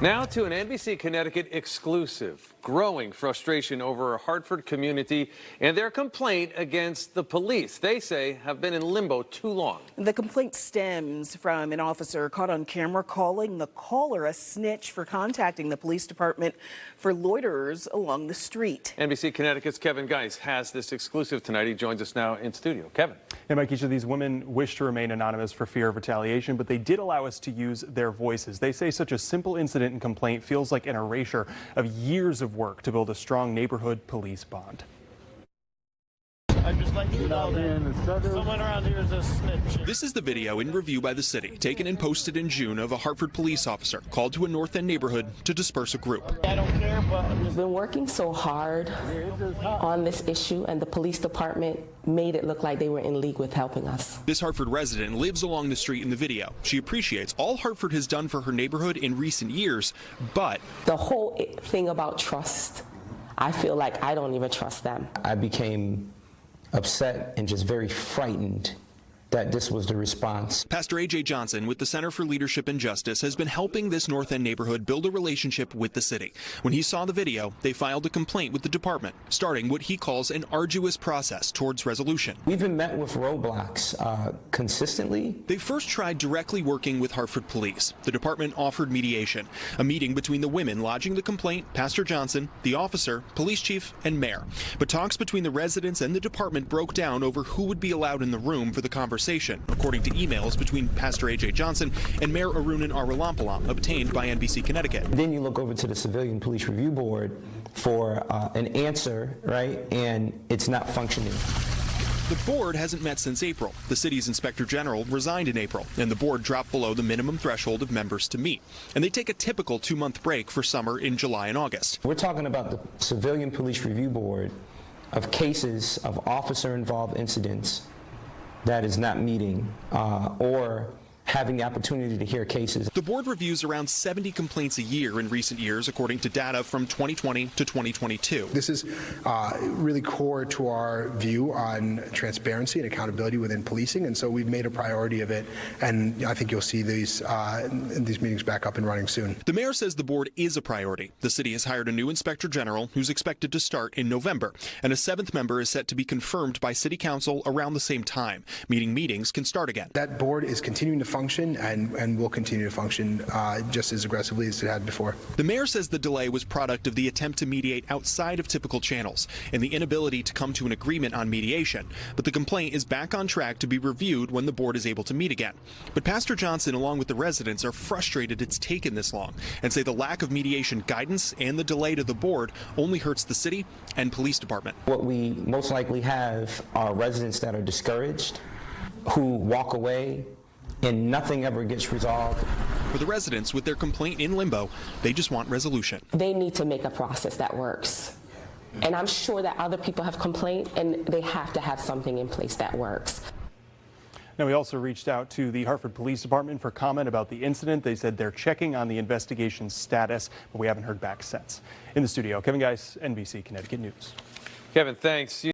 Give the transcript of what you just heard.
Now to an NBC Connecticut exclusive. Growing frustration over a Hartford community and their complaint against the police they say have been in limbo too long. The complaint stems from an officer caught on camera calling the caller a snitch for contacting the police department for loiterers along the street. NBC Connecticut's Kevin Geis has this exclusive tonight. He joins us now in studio. Kevin. Hey, Mike, each of these women wish to remain anonymous for fear of retaliation, but they did allow us to use their voices. They say such a simple incident and complaint feels like an erasure of years of work to build a strong neighborhood police bond. I'd just like you to know that someone around here is a snitch. This is the video in review by the city, taken and posted in June of a Hartford police officer called to a North End neighborhood to disperse a group. I don't care, but We've been working so hard on this issue, and the police department made it look like they were in league with helping us. This Hartford resident lives along the street in the video. She appreciates all Hartford has done for her neighborhood in recent years, but The whole thing about trust, I feel like I don't even trust them. I became upset and just very frightened that this was the response. Pastor A.J. Johnson with the Center for Leadership and Justice has been helping this North End neighborhood build a relationship with the city. When he saw the video, they filed a complaint with the department, starting what he calls an arduous process towards resolution. We've been met with roadblocks consistently. They first tried directly working with Hartford police. The department offered mediation, a meeting between the women lodging the complaint, Pastor Johnson, the officer, police chief, and mayor. But talks between the residents and the department broke down over who would be allowed in the room for the conversation, according to emails between Pastor A.J. Johnson and Mayor Arunan Arulampalam obtained by NBC Connecticut. Then you look over to the Civilian Police Review Board for an answer, right? And it's not functioning. The board hasn't met since April. The city's inspector general resigned in April, and the board dropped below the minimum threshold of members to meet. And they take a typical 2-month break for summer in July and August. We're talking about the Civilian Police Review Board of cases of officer-involved incidents that is not meeting or having the opportunity to hear cases. The board reviews around 70 complaints a year in recent years, according to data from 2020 to 2022. This is really core to our view on transparency and accountability within policing, and so we've made a priority of it, and I think you'll see these meetings back up and running soon. The mayor says the board is a priority. The city has hired a new inspector general who's expected to start in November, and a 7th member is set to be confirmed by city council around the same time, meaning meetings can start again. That board is continuing to function and will continue to function just as aggressively as it had before. The mayor says the delay was product of the attempt to mediate outside of typical channels and the inability to come to an agreement on mediation. But the complaint is back on track to be reviewed when the board is able to meet again. But Pastor Johnson, along with the residents, are frustrated it's taken this long and say the lack of mediation guidance and the delay to the board only hurts the city and police department. What we most likely have are residents that are discouraged, who walk away, and nothing ever gets resolved. For the residents with their complaint in limbo, they just want resolution. They need to make a process that works. And I'm sure that other people have complained, and they have to have something in place that works. Now, we also reached out to the Hartford Police Department for comment about the incident. They said they're checking on the investigation status, but we haven't heard back since. In the studio, Kevin Geis, NBC Connecticut News. Kevin, thanks.